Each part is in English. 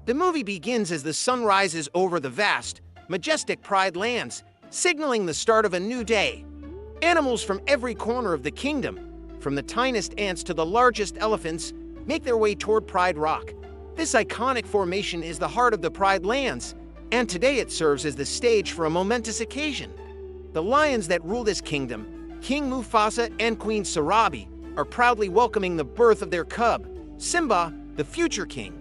The movie begins as the sun rises over the vast, majestic Pride lands, signaling the start of a new day. Animals from every corner of the kingdom, from the tiniest ants to the largest elephants, make their way toward Pride Rock. This iconic formation is the heart of the Pride lands, and today it serves as the stage for a momentous occasion. The lions that rule this kingdom, King Mufasa and Queen Sarabi, are proudly welcoming the birth of their cub, Simba, the future king.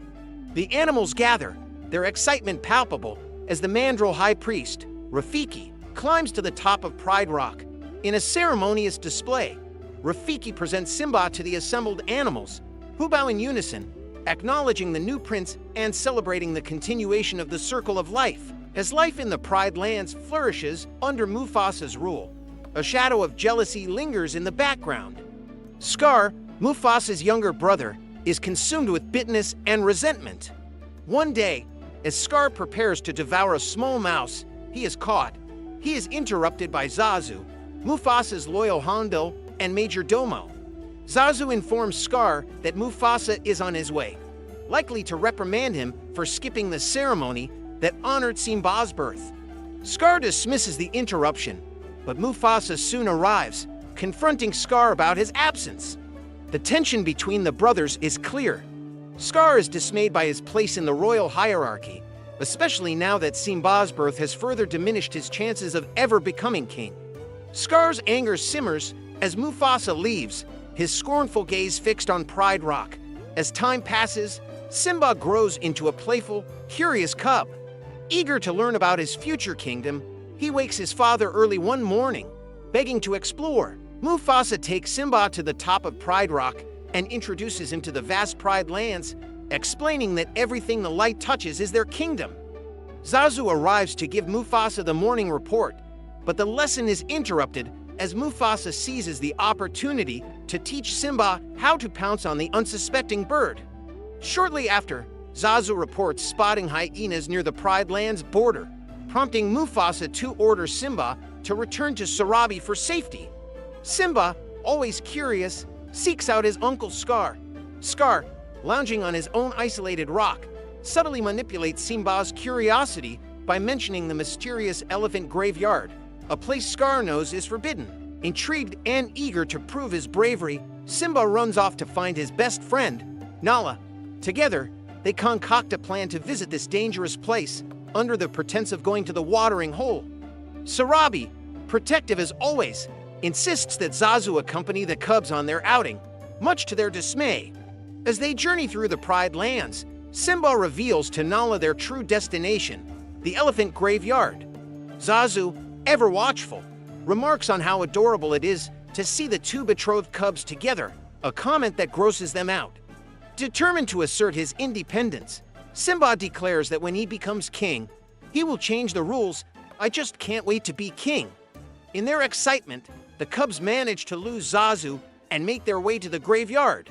The animals gather, their excitement palpable, as the Mandrill High Priest, Rafiki, climbs to the top of Pride Rock. In a ceremonious display, Rafiki presents Simba to the assembled animals, who bow in unison, acknowledging the new prince and celebrating the continuation of the circle of life. As life in the Pride lands flourishes under Mufasa's rule, a shadow of jealousy lingers in the background. Scar, Mufasa's younger brother, is consumed with bitterness and resentment. One day, as Scar prepares to devour a small mouse he is caught, he is interrupted by Zazu, Mufasa's loyal Hondo and Major Domo. Zazu informs Scar that Mufasa is on his way, likely to reprimand him for skipping the ceremony that honored Simba's birth. Scar dismisses the interruption, but Mufasa soon arrives, confronting Scar about his absence. The tension between the brothers is clear. Scar is dismayed by his place in the royal hierarchy, especially now that Simba's birth has further diminished his chances of ever becoming king. Scar's anger simmers as Mufasa leaves, his scornful gaze fixed on Pride Rock. As time passes, Simba grows into a playful, curious cub. Eager to learn about his future kingdom, he wakes his father early one morning, begging to explore. Mufasa takes Simba to the top of Pride Rock and introduces him to the vast Pride lands, explaining that everything the light touches is their kingdom. Zazu arrives to give Mufasa the morning report, but the lesson is interrupted as Mufasa seizes the opportunity to teach Simba how to pounce on the unsuspecting bird. Shortly after, Zazu reports spotting hyenas near the Pride Lands border, prompting Mufasa to order Simba to return to Sarabi for safety. Simba, always curious, seeks out his uncle Scar. Scar, lounging on his own isolated rock, subtly manipulates Simba's curiosity by mentioning the mysterious elephant graveyard, a place Scar knows is forbidden. Intrigued and eager to prove his bravery, Simba runs off to find his best friend, Nala. Together, they concoct a plan to visit this dangerous place under the pretense of going to the watering hole. Sarabi, protective as always, insists that Zazu accompany the cubs on their outing, much to their dismay. As they journey through the Pride lands, Simba reveals to Nala their true destination, the elephant graveyard. Zazu, ever watchful, remarks on how adorable it is to see the two betrothed cubs together, a comment that grosses them out. Determined to assert his independence, Simba declares that when he becomes king, he will change the rules. I just can't wait to be king. In their excitement, the cubs manage to lose Zazu and make their way to the graveyard.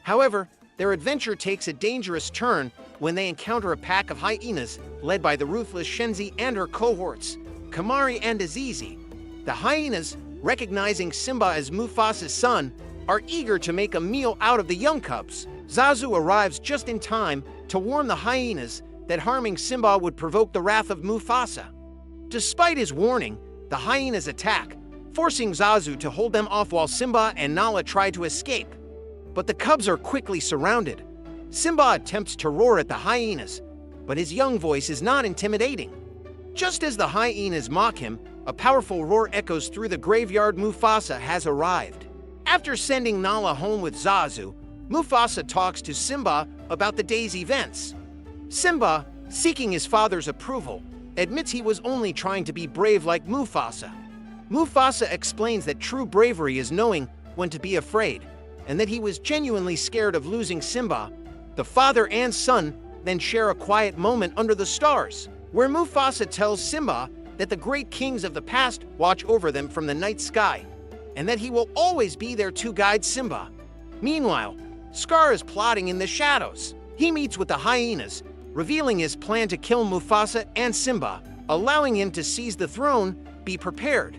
However, their adventure takes a dangerous turn when they encounter a pack of hyenas led by the ruthless Shenzi and her cohorts, Kamari and Azizi. The hyenas, recognizing Simba as Mufasa's son, are eager to make a meal out of the young cubs. Zazu arrives just in time to warn the hyenas that harming Simba would provoke the wrath of Mufasa. Despite his warning, the hyenas attack, forcing Zazu to hold them off while Simba and Nala try to escape. But the cubs are quickly surrounded. Simba attempts to roar at the hyenas, but his young voice is not intimidating. Just as the hyenas mock him, a powerful roar echoes through the graveyard. Mufasa has arrived. After sending Nala home with Zazu, Mufasa talks to Simba about the day's events. Simba, seeking his father's approval, admits he was only trying to be brave like Mufasa. Mufasa explains that true bravery is knowing when to be afraid, and that he was genuinely scared of losing Simba. The father and son then share a quiet moment under the stars, where Mufasa tells Simba that the great kings of the past watch over them from the night sky, and that he will always be there to guide Simba. Meanwhile, Scar is plotting in the shadows. He meets with the hyenas, revealing his plan to kill Mufasa and Simba, allowing him to seize the throne. Be prepared.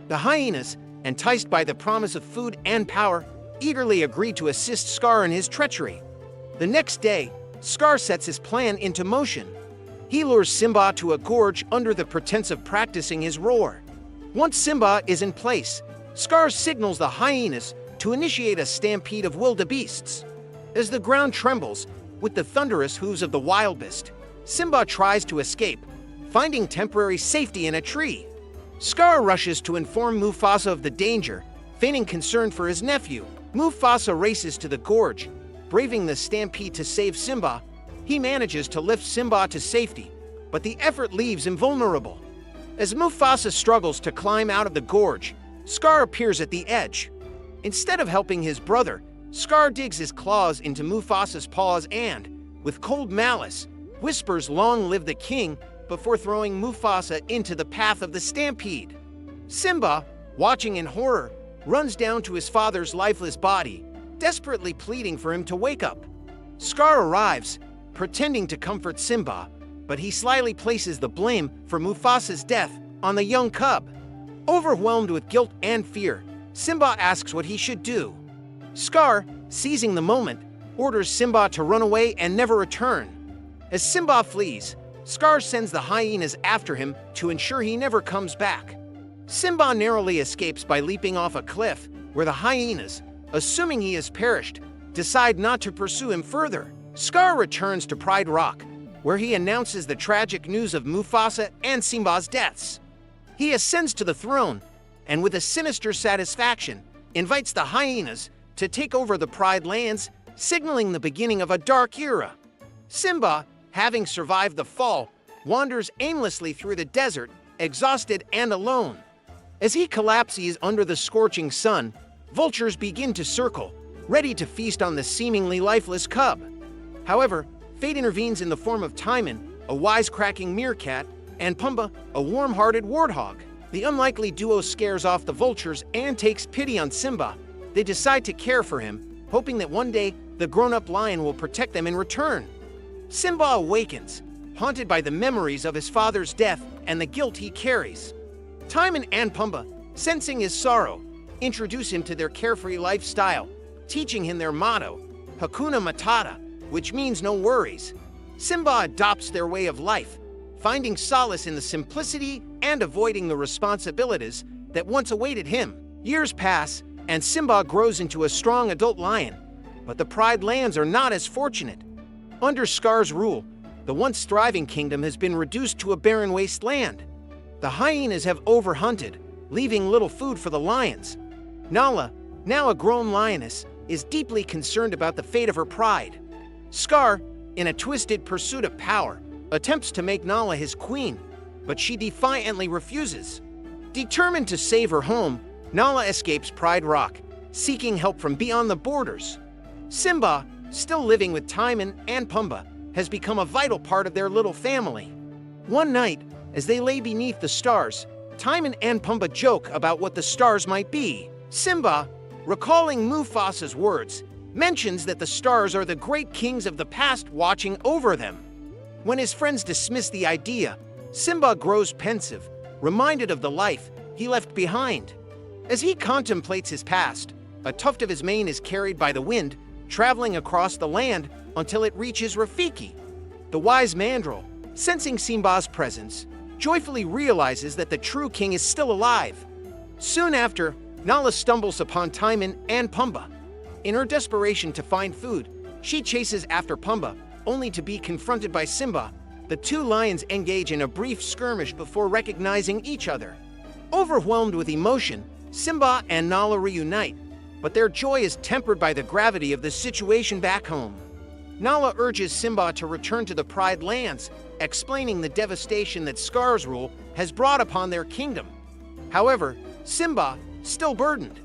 The hyenas, enticed by the promise of food and power, eagerly agree to assist Scar in his treachery. The next day, Scar sets his plan into motion. He lures Simba to a gorge under the pretense of practicing his roar. Once Simba is in place, Scar signals the hyenas to initiate a stampede of wildebeests. As the ground trembles with the thunderous hooves of the wildebeest, Simba tries to escape, finding temporary safety in a tree. Scar rushes to inform Mufasa of the danger, feigning concern for his nephew. Mufasa races to the gorge, braving the stampede to save Simba. He manages to lift Simba to safety, but the effort leaves him vulnerable. As Mufasa struggles to climb out of the gorge, Scar appears at the edge. Instead of helping his brother, Scar digs his claws into Mufasa's paws and, with cold malice, whispers "Long live the king" before throwing Mufasa into the path of the stampede. Simba, watching in horror, runs down to his father's lifeless body, desperately pleading for him to wake up. Scar arrives, pretending to comfort Simba, but he slyly places the blame for Mufasa's death on the young cub. Overwhelmed with guilt and fear, Simba asks what he should do. Scar, seizing the moment, orders Simba to run away and never return. As Simba flees, Scar sends the hyenas after him to ensure he never comes back. Simba narrowly escapes by leaping off a cliff, where the hyenas, assuming he has perished, decide not to pursue him further. Scar returns to Pride Rock, where he announces the tragic news of Mufasa and Simba's deaths. He ascends to the throne, and with a sinister satisfaction, invites the hyenas to take over the Pride lands, signaling the beginning of a dark era. Simba, having survived the fall, wanders aimlessly through the desert, exhausted and alone. As he collapses under the scorching sun, vultures begin to circle, ready to feast on the seemingly lifeless cub. However, fate intervenes in the form of Timon, a wisecracking meerkat, and Pumbaa, a warm-hearted warthog. The unlikely duo scares off the vultures and takes pity on Simba. They decide to care for him, hoping that one day the grown-up lion will protect them in return. Simba awakens, haunted by the memories of his father's death and the guilt he carries. Timon and Pumbaa, sensing his sorrow, introduce him to their carefree lifestyle, teaching him their motto, Hakuna Matata, which means no worries. Simba adopts their way of life, finding solace in the simplicity and avoiding the responsibilities that once awaited him. Years pass, and Simba grows into a strong adult lion, but the Pride lands are not as fortunate. Under Scar's rule, the once thriving kingdom has been reduced to a barren wasteland. The hyenas have overhunted, leaving little food for the lions. Nala, now a grown lioness, is deeply concerned about the fate of her pride. Scar, in a twisted pursuit of power, attempts to make Nala his queen, but she defiantly refuses. Determined to save her home, Nala escapes Pride Rock, seeking help from beyond the borders. Simba, still living with Timon and Pumbaa, has become a vital part of their little family. One night, as they lay beneath the stars, Timon and Pumbaa joke about what the stars might be. Simba, recalling Mufasa's words, mentions that the stars are the great kings of the past watching over them. When his friends dismiss the idea, Simba grows pensive, reminded of the life he left behind. As he contemplates his past, a tuft of his mane is carried by the wind, traveling across the land until it reaches Rafiki. The wise mandrill, sensing Simba's presence, joyfully realizes that the true king is still alive. Soon after, Nala stumbles upon Timon and Pumbaa. In her desperation to find food, she chases after Pumbaa, only to be confronted by Simba. The two lions engage in a brief skirmish before recognizing each other. Overwhelmed with emotion, Simba and Nala reunite, but their joy is tempered by the gravity of the situation back home. Nala urges Simba to return to the Pride lands, explaining the devastation that Scar's rule has brought upon their kingdom. However, Simba, still burdened,